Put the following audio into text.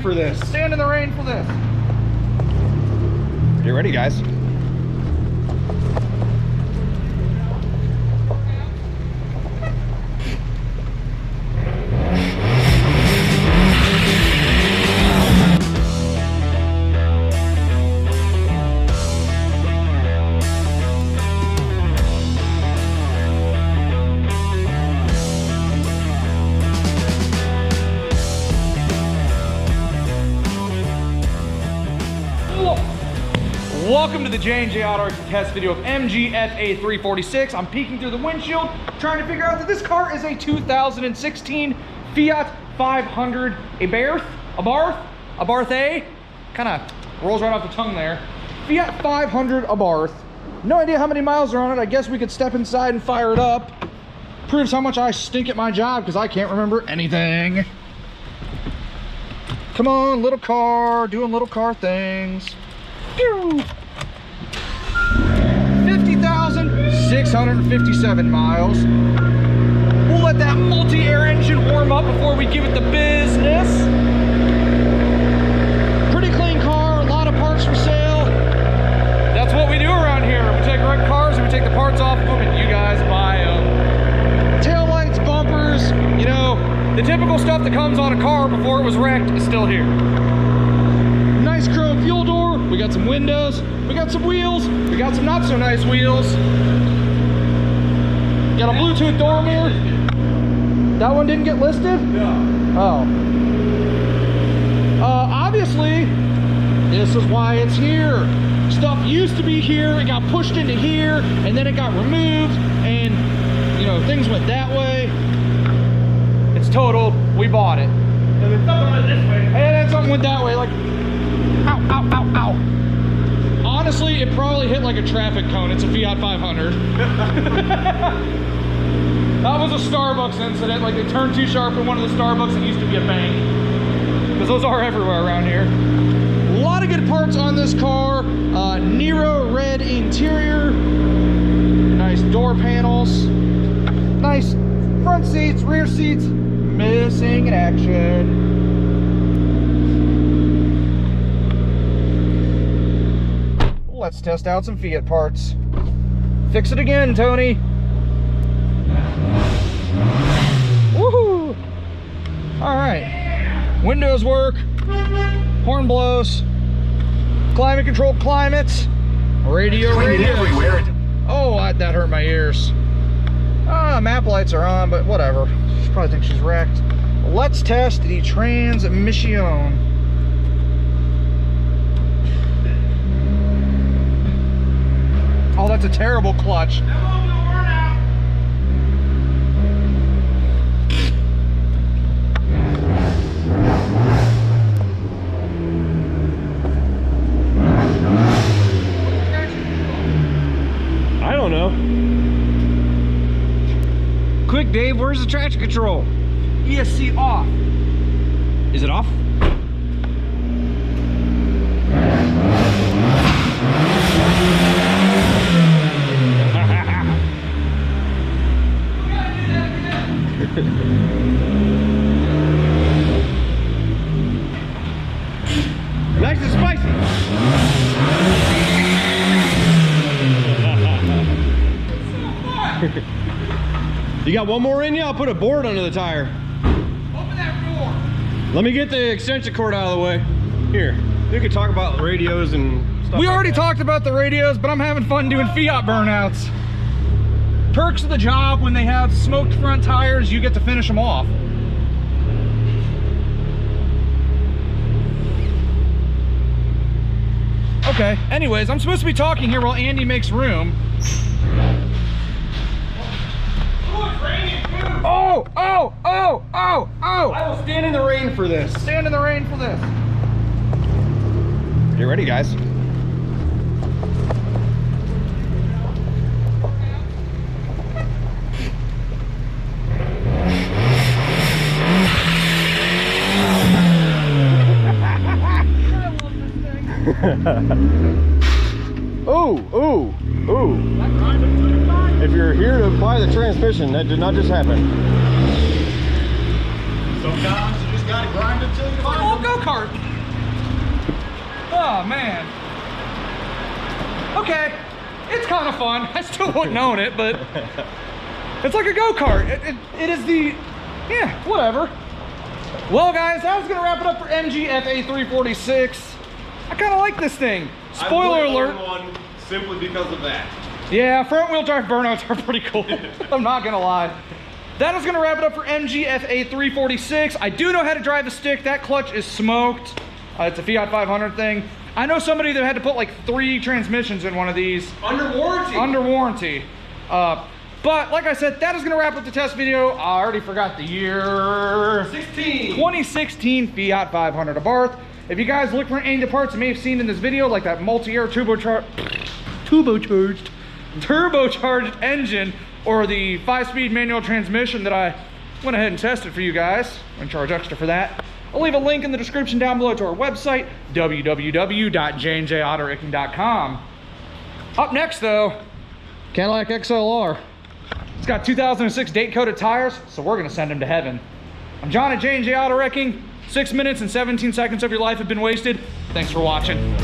for this. Stand in the rain for this. Get ready, guys. Welcome to the J&J Auto Wrecking test video of MGFA346. I'm peeking through the windshield, trying to figure out that this car is a 2016 Fiat 500 Abarth A. Kind of rolls right off the tongue there. Fiat 500 Abarth. No idea how many miles are on it. I guess we could step inside and fire it up. Proves how much I stink at my job because I can't remember anything. Come on, little car, doing little car things. 50,657 miles. We'll let that multi-air engine warm up before we give it the business. Pretty clean car, a lot of parts for sale. That's what we do around here. We take wrecked cars and we take the parts off of them and you guys buy them. Tail lights, bumpers, you know, the typical stuff that comes on a car before it was wrecked is still here. Nice chrome fuel door. We got some windows, we got some wheels, we got some not so nice wheels. Got a Bluetooth door mirror. That one didn't get listed? No. Oh. Obviously, this is why it's here. Stuff used to be here, it got pushed into here, and then it got removed, and you know, things went that way. It's totaled, we bought it. And then something went this way. And then something went that way, like, ow, ow, ow, ow. Honestly, it probably hit like a traffic cone. It's a Fiat 500. That was a Starbucks incident. Like they turned too sharp in one of the Starbucks that used to be a bank. Because those are everywhere around here. A lot of good parts on this car. Nero red interior. Nice door panels. Nice front seats, rear seats. Missing in action. Let's test out some Fiat parts. Fix it again, Tony. Woohoo! All right. Windows work. Horn blows. Climate controlled climates. Radio everywhere. Oh, that hurt my ears. Map lights are on, but whatever. She probably thinks she's wrecked. Let's test the transmission. Oh, that's a terrible clutch. I don't know. Quick, Dave, where's the traction control? ESC off. Is it off? Nice and spicy. You got one more in you? I'll put a board under the tire. Open that door. Let me get the extension cord out of the way. Here, we could talk about radios and stuff. We already talked about the radios, but I'm having fun doing Fiat burnouts. Perks of the job: when they have smoked front tires, you get to finish them off. Okay, anyways, I'm supposed to be talking here while Andy makes room. Oh, oh, oh, oh, oh! I will stand in the rain for this. Stand in the rain for this. Get ready, guys. Ooh, ooh, ooh. If you're here to buy the transmission, that did not just happen. Sometimes you just gotta grind until you find Oh, go, go-kart. Oh, man. Okay, it's kind of fun. I still wouldn't own it, but it's like a go-kart. It is the, yeah, whatever. Well, guys, that was going to wrap it up for MGFA346. I kind of like this thing. Spoiler alert. One simply because of that. Yeah, front wheel drive burnouts are pretty cool. I'm not gonna lie. That is gonna wrap it up for MGFA346. I do know how to drive a stick. That clutch is smoked. It's a Fiat 500 thing. I know somebody that had to put like 3 transmissions in one of these. Under warranty. Under warranty. But like I said, that is gonna wrap up the test video. I already forgot the year. 2016 Fiat 500 Abarth. If you guys look for any of the parts you may have seen in this video, like that multi-air turbocharged engine, or the 5-speed manual transmission that I went ahead and tested for you guys, and charge extra for that, I'll leave a link in the description down below to our website, www.jandjautoricking.com. Up next though, Cadillac XLR. It's got 2006 date-coated tires, so we're gonna send him to heaven. I'm John at J&J Auto Wrecking. 6 minutes and 17 seconds of your life have been wasted. Thanks for watching.